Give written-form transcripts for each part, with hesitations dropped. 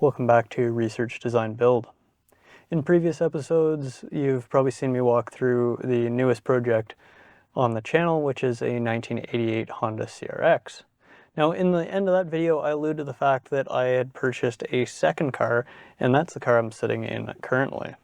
Welcome back to Research Design Build. In previous episodes, you've probably seen me walk through the newest project on the channel, which is a 1988 Honda CRX. Now, in the end of that video, I alluded to the fact that I had purchased a second car, and that's the car I'm sitting in currently.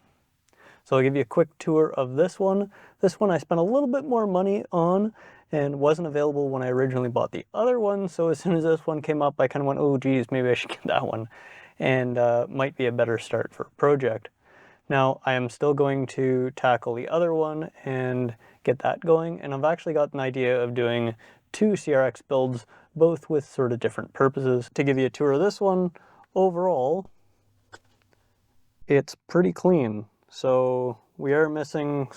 So I'll give you a quick tour of this one. This one I spent a little bit more money on and wasn't available when I originally bought the other one. So as soon as this one came up, I kind of went, oh geez, maybe I should get that one. And might be a better start for a project. Now, I am still going to tackle the other one and get that going. And I've actually got an idea of doing two CRX builds, both with sort of different purposes. To give you a tour of this one, overall, it's pretty clean. So we are missing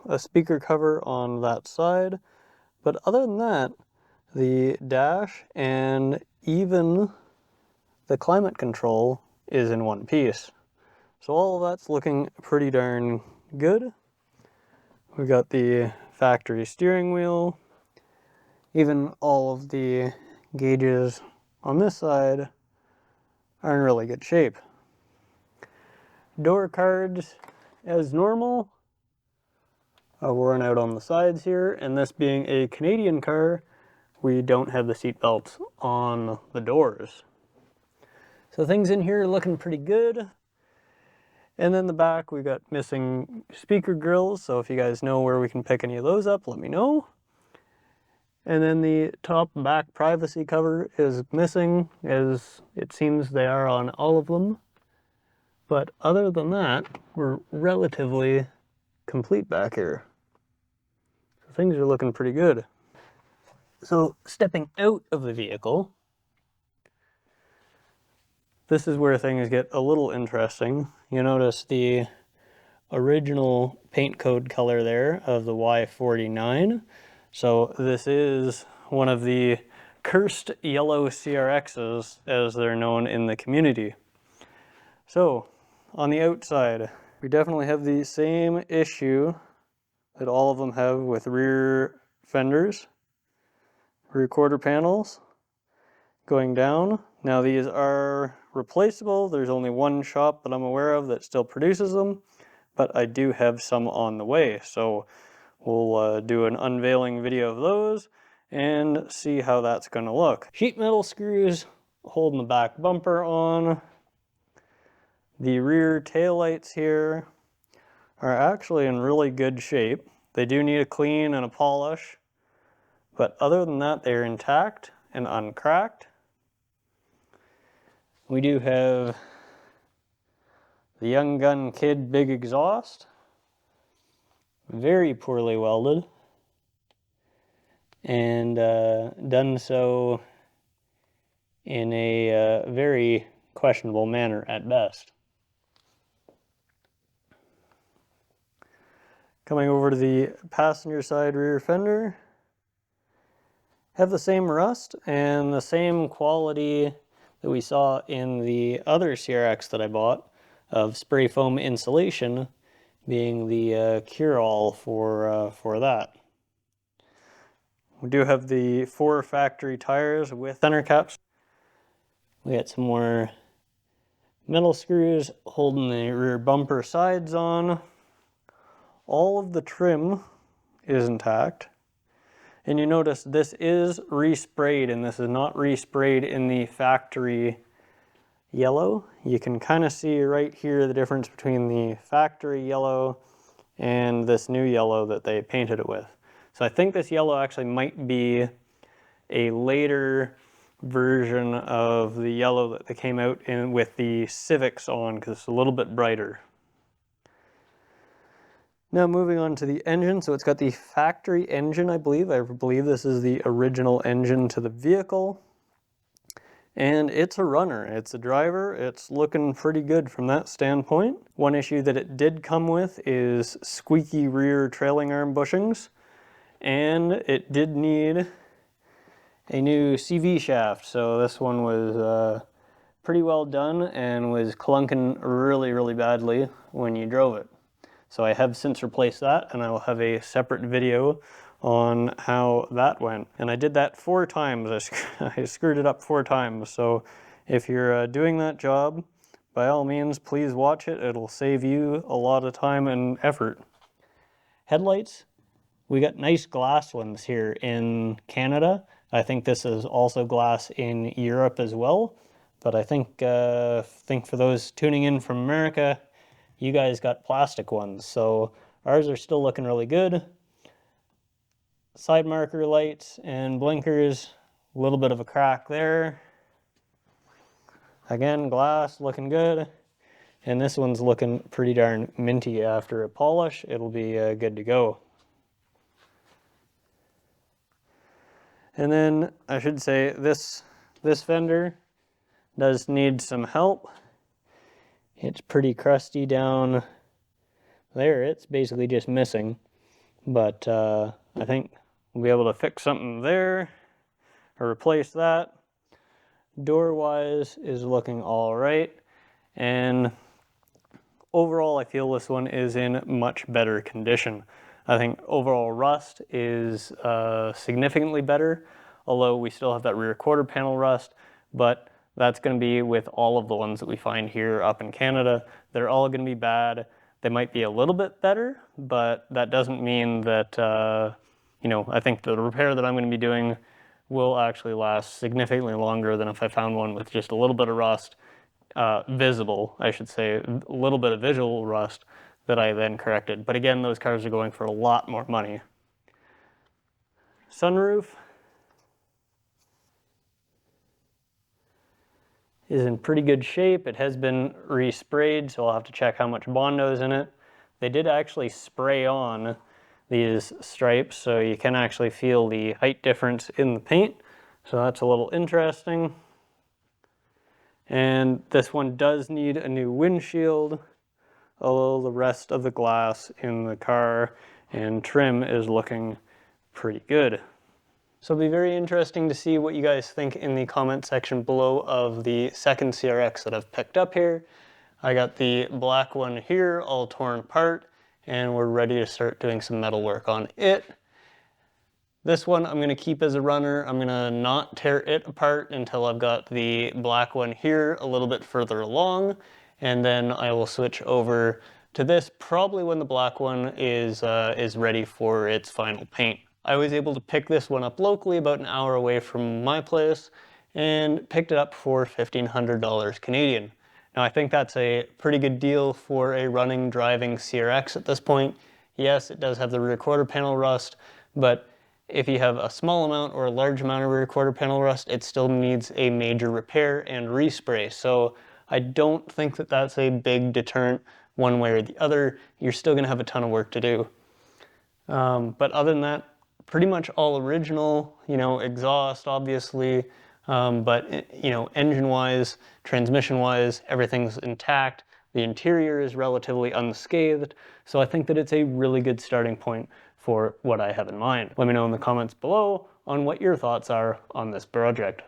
a speaker cover on that side, but other than that, the dash and even the climate control is in one piece. So all of that's looking pretty darn good. We've got the factory steering wheel. Even all of the gauges on this side are in really good shape. Door cards as normal, worn out on the sides here, and this being a Canadian car, we don't have the seat belts on the doors. So things in here are looking pretty good. And then the back, we've got missing speaker grills, so if you guys know where we can pick any of those up, let me know. And then the top and back privacy cover is missing, as it seems they are on all of them. But other than that, we're relatively complete back here. So things are looking pretty good. So stepping out of the vehicle, this is where things get a little interesting. You notice the original paint code color there of the Y-49. So this is one of the cursed yellow CRXs, as they're known in the community. So on the outside, we definitely have the same issue that all of them have with rear fenders, rear quarter panels going down. Now these are replaceable. There's only one shop that I'm aware of that still produces them, but I do have some on the way. So we'll do an unveiling video of those and see how that's going to look. Sheet metal screws holding the back bumper on. The rear taillights here are actually in really good shape. They do need a clean and a polish, but other than that, they're intact and uncracked. We do have the Young Gun Kid big exhaust, very poorly welded, and done so in a very questionable manner at best. Coming over to the passenger side rear fender, have the same rust and the same quality that we saw in the other CRX that I bought of spray foam insulation, being the cure-all for that. We do have the 4 factory tires with center caps. We got some more metal screws holding the rear bumper sides on. All of the trim is intact. And you notice this is resprayed, and this is not resprayed in the factory yellow. You can kind of see right here the difference between the factory yellow and this new yellow that they painted it with. So I think this yellow actually might be a later version of the yellow that they came out in with the Civics on, because it's a little bit brighter. Now moving on to the engine, so it's got the factory engine, I believe. I believe this is the original engine to the vehicle. And it's a runner, it's a driver, it's looking pretty good from that standpoint. One issue that it did come with is squeaky rear trailing arm bushings. And it did need a new CV shaft, so this one was pretty well done and was clunking really, really badly when you drove it. So I have since replaced that, and I will have a separate video on how that went. And I did that 4 times. I screwed it up 4 times. So if you're doing that job, by all means, please watch it. It'll save you a lot of time and effort. Headlights, we got nice glass ones here in Canada. I think this is also glass in Europe as well. But I think for those tuning in from America, you guys got plastic ones. So ours are still looking really good. Side marker lights and blinkers, a little bit of a crack there. Again, glass looking good. And this one's looking pretty darn minty after a polish. It'll be good to go. And then I should say this fender does need some help. It's pretty crusty down there. It's basically just missing. But I think we'll be able to fix something there or replace that. Door-wise is looking all right. And overall, I feel this one is in much better condition. I think overall rust is significantly better, although we still have that rear quarter panel rust, but that's going to be with all of the ones that we find here up in Canada. They're all going to be bad. They might be a little bit better, but that doesn't mean that, I think the repair that I'm going to be doing will actually last significantly longer than if I found one with just a little bit of rust, visible, I should say, a little bit of visual rust that I then corrected. But again, those cars are going for a lot more money. Sunroof is in pretty good shape. It has been resprayed, so I'll have to check how much Bondo's in it. They did actually spray on these stripes, so you can actually feel the height difference in the paint. So that's a little interesting. And this one does need a new windshield, although the rest of the glass in the car and trim is looking pretty good. So it'll be very interesting to see what you guys think in the comment section below of the second CRX that I've picked up here. I got the black one here all torn apart, and we're ready to start doing some metal work on it. This one I'm going to keep as a runner. I'm going to not tear it apart until I've got the black one here a little bit further along, and then I will switch over to this probably when the black one is ready for its final paint. I was able to pick this one up locally about an hour away from my place and picked it up for $1,500 Canadian. Now I think that's a pretty good deal for a running, driving CRX at this point. Yes, it does have the rear quarter panel rust, but if you have a small amount or a large amount of rear quarter panel rust, it still needs a major repair and respray. So I don't think that that's a big deterrent one way or the other. You're still going to have a ton of work to do. But other than that, pretty much all original, exhaust obviously, but engine-wise, transmission-wise, everything's intact. The interior is relatively unscathed, so I think that it's a really good starting point for what I have in mind. Let me know in the comments below on what your thoughts are on this project.